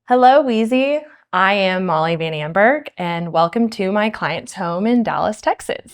Hello, Weezie. I am Molly Van Amburgh, and welcome to my client's home in Dallas, Texas.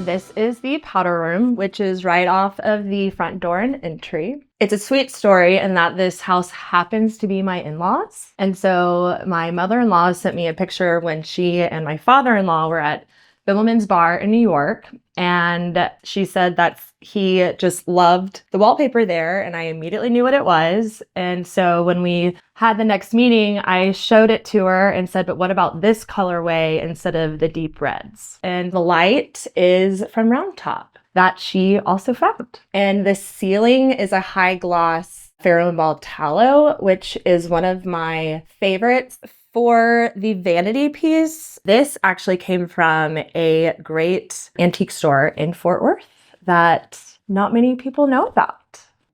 This is the powder room, which is right off of the front door and entry. It's a sweet story in that this house happens to be my in-laws. And so my mother-in-law sent me a picture when she and my father-in-law were at Bimmelman's Bar in New York. And she said that he just loved the wallpaper there, and I immediately knew what it was. And so when we had the next meeting, I showed it to her and said, but what about this colorway instead of the deep reds? And the light is from Round Top that she also found. And the ceiling is a high gloss Pharaoh and Ball tallow, which is one of my favorites. For the vanity piece, this actually came from a great antique store in Fort Worth that not many people know about.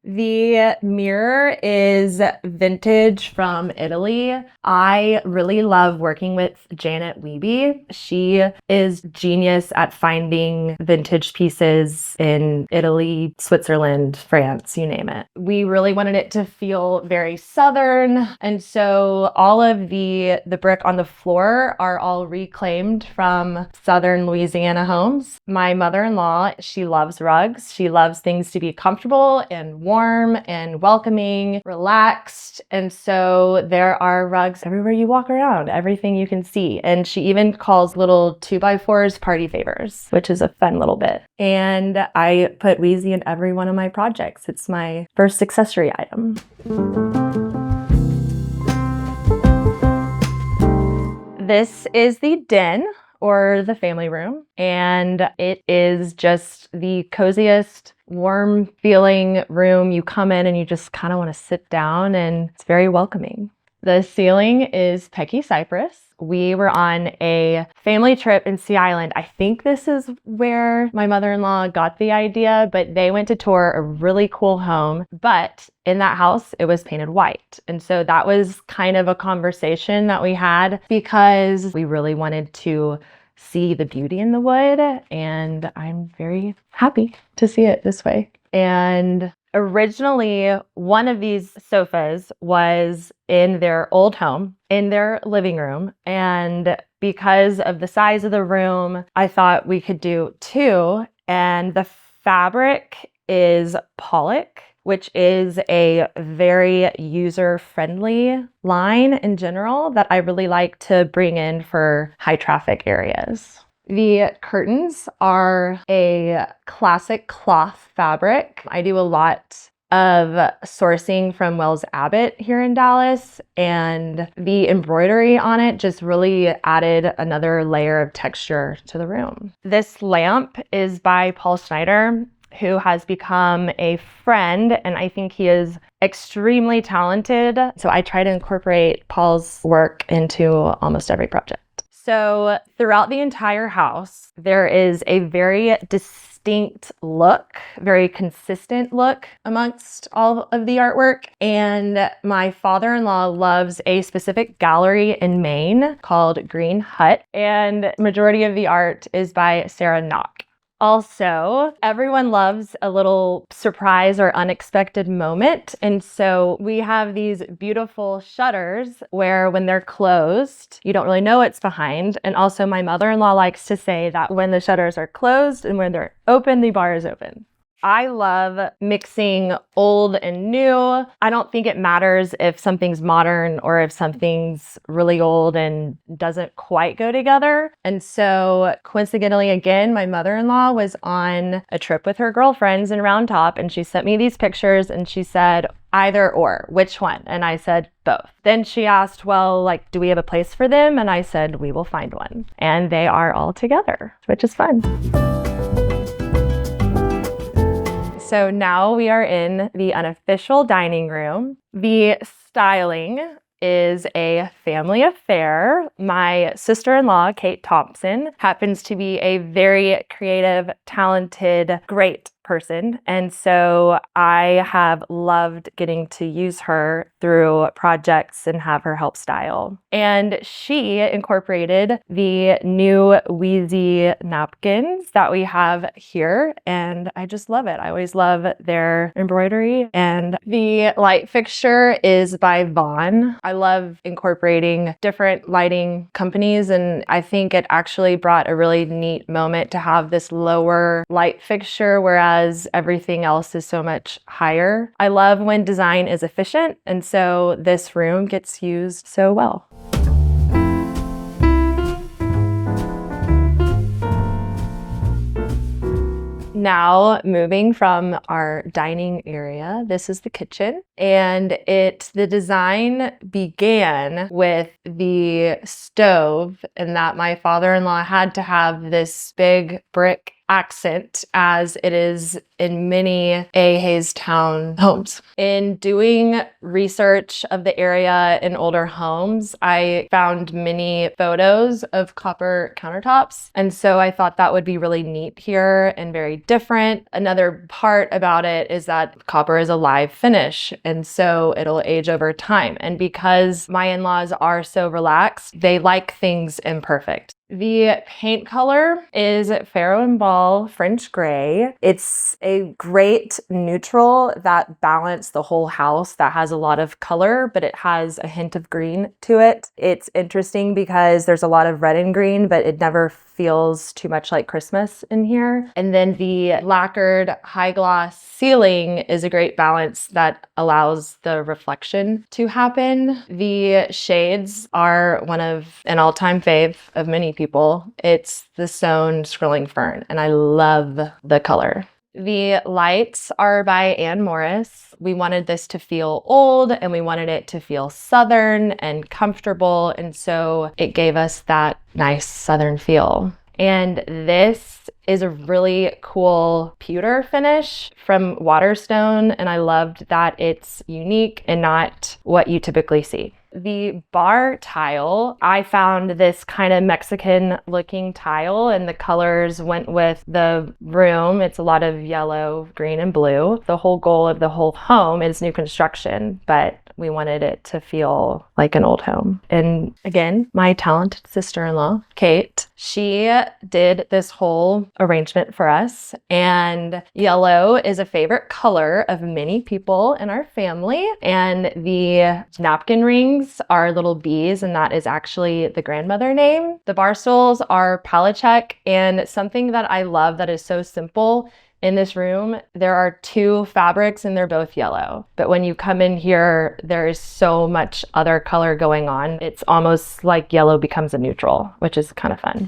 The mirror is vintage from Italy. I really love working with Janet Wiebe. She is genius at finding vintage pieces in Italy, Switzerland, France, you name it. We really wanted it to feel very Southern. And so all of the brick on the floor are all reclaimed from Southern Louisiana homes. My mother-in-law, she loves rugs. She loves things to be comfortable and warm and welcoming, relaxed. And so there are rugs everywhere you walk around, everything you can see. And she even calls little 2x4s party favors, which is a fun little bit. And I put Weezie in every one of my projects. It's my first accessory item. This is the den, or the family room, and it is just the coziest, warm feeling room. You come in and you just kind of want to sit down, and it's very welcoming. The ceiling is Pecky Cypress. We were on a family trip in Sea Island. I think this is where my mother-in-law got the idea, but they went to tour a really cool home. But in that house, it was painted white. And so that was kind of a conversation that we had because we really wanted to see the beauty in the wood. And I'm very happy to see it this way. And originally, one of these sofas was in their old home, in their living room. And because of the size of the room, I thought we could do two. And the fabric is Pollock, which is a very user-friendly line in general that I really like to bring in for high traffic areas. The curtains are a classic cloth fabric. I do a lot of sourcing from Wells Abbott here in Dallas, and the embroidery on it just really added another layer of texture to the room. This lamp is by Paul Schneider, who has become a friend, and I think he is extremely talented. So I try to incorporate Paul's work into almost every project. So throughout the entire house, there is a very distinct look, very consistent look amongst all of the artwork. And my father-in-law loves a specific gallery in Maine called Green Hut, and majority of the art is by Sarah Knock. Also, everyone loves a little surprise or unexpected moment. And so we have these beautiful shutters where when they're closed, you don't really know what's behind. And also my mother-in-law likes to say that when the shutters are closed and when they're open, the bar is open. I love mixing old and new. I don't think it matters if something's modern or if something's really old and doesn't quite go together. And so coincidentally, again, my mother-in-law was on a trip with her girlfriends in Round Top, and she sent me these pictures and she said, either or, which one? And I said, both. Then she asked, well, do we have a place for them? And I said, we will find one. And they are all together, which is fun. So now we are in the unofficial dining room. The styling is a family affair. My sister-in-law, Kate Thompson, happens to be a very creative, talented, great person. And so I have loved getting to use her through projects and have her help style. And she incorporated the new Weezie napkins that we have here. And I just love it. I always love their embroidery. And the light fixture is by Vaughn. I love incorporating different lighting companies, and I think it actually brought a really neat moment to have this lower light fixture, whereas everything else is so much higher. I love when design is efficient, and so this room gets used so well. Now, moving from our dining area, this is the kitchen, and the design began with the stove, and that my father-in-law had to have this big brick accent, as it is in many Hayes Town homes. In doing research of the area in older homes, I found many photos of copper countertops, and so I thought that would be really neat here and very different. Another part about it is that copper is a live finish, and so it'll age over time. And because my in-laws are so relaxed, they like things imperfect. The paint color is Faro and Ball French Gray. It's a great neutral that balances the whole house, that has a lot of color, but it has a hint of green to it. It's interesting because there's a lot of red and green, but it never feels too much like Christmas in here. And then the lacquered high gloss ceiling is a great balance that allows the reflection to happen. The shades are one of an all-time fave of many people. It's the Sewn Scrolling Fern, and I love the color. The lights are by Ann Morris. We wanted this to feel old, and we wanted it to feel Southern and comfortable, and so it gave us that nice Southern feel. And this is a really cool pewter finish from Waterstone, and I loved that it's unique and not what you typically see. The bar tile, I found this kind of Mexican looking tile, and the colors went with the room. It's a lot of yellow, green, and blue. The whole goal of the whole home is new construction, but we wanted it to feel like an old home. And again, my talented sister-in-law, Kate, she did this whole arrangement for us. And yellow is a favorite color of many people in our family. And the napkin rings are little bees, and that is actually the grandmother name. The bar stools are Palachuk, and something that I love that is so simple. In this room, there are two fabrics and they're both yellow. But when you come in here, there is so much other color going on. It's almost like yellow becomes a neutral, which is kind of fun.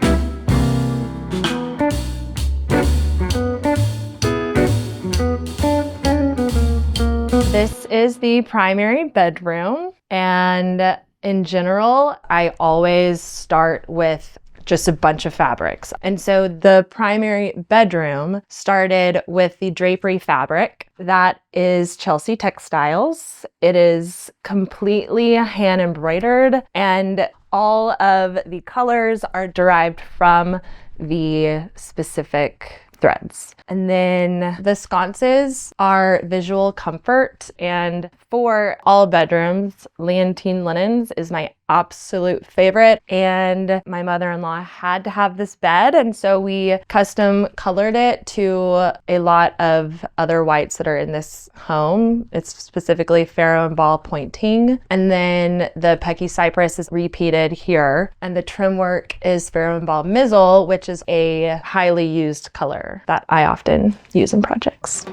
This is the primary bedroom. And in general, I always start with just a bunch of fabrics. And so the primary bedroom started with the drapery fabric. That is Chelsea Textiles. It is completely hand embroidered, and all of the colors are derived from the specific threads. And then the sconces are Visual Comfort, and for all bedrooms, Leontine Linens is my absolute favorite, and my mother-in-law had to have this bed, and so we custom colored it to a lot of other whites that are in this home. It's specifically Faro and Ball pointing, and then the Pecky Cypress is repeated here, and the trim work is Faro and Ball Mizzle, which is a highly used color that I often use in projects.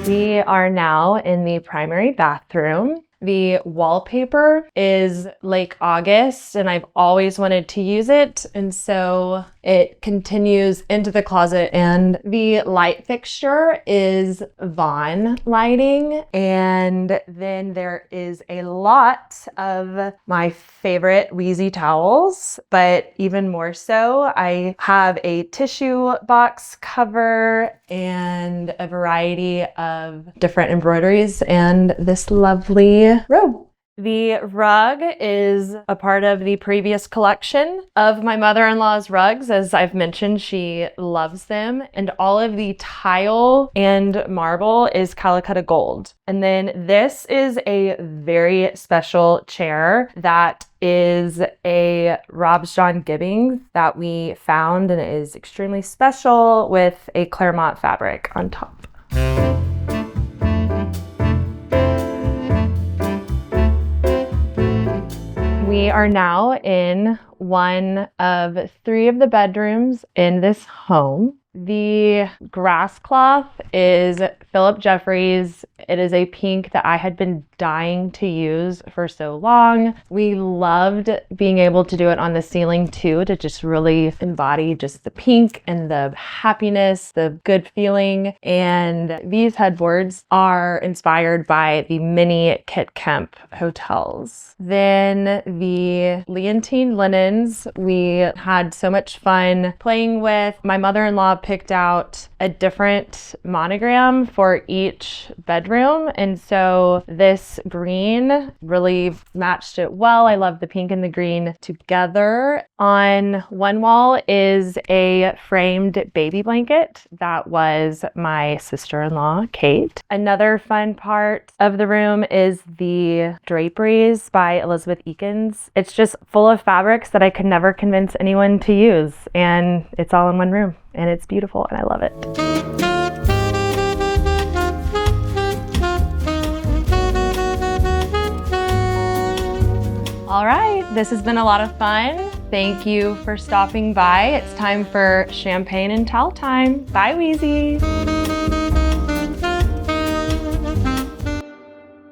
We are now in the primary bathroom. The wallpaper is Lake August, and I've always wanted to use it, and so it continues into the closet. And the light fixture is Vaughn lighting, and then there is a lot of my favorite Weezie towels, but even more so, I have a tissue box cover and a variety of different embroideries and this lovely robe. The rug is a part of the previous collection of my mother-in-law's rugs. As I've mentioned, she loves them. And all of the tile and marble is Calcutta gold. And then this is a very special chair that is a Rob's John Gibbings that we found, and it is extremely special with a Claremont fabric on top. We are now in one of 3 of the bedrooms in this home. The grass cloth is Philip Jeffries. It is a pink that I had been dying to use for so long. We loved being able to do it on the ceiling too, to just really embody just the pink and the happiness, the good feeling. And these headboards are inspired by the mini Kit Kemp hotels. Then the Leontine linens, we had so much fun playing with. My mother-in-law picked out a different monogram for each bedroom, and so this green really matched it well. I love the pink and the green together. On one wall is a framed baby blanket that was my sister-in-law, Kate. Another fun part of the room is the draperies by Elizabeth Eakins. It's just full of fabrics that I could never convince anyone to use, and it's all in one room. And it's beautiful and I love it. All right, this has been a lot of fun. Thank you for stopping by. It's time for champagne and towel time. Bye, Weezie.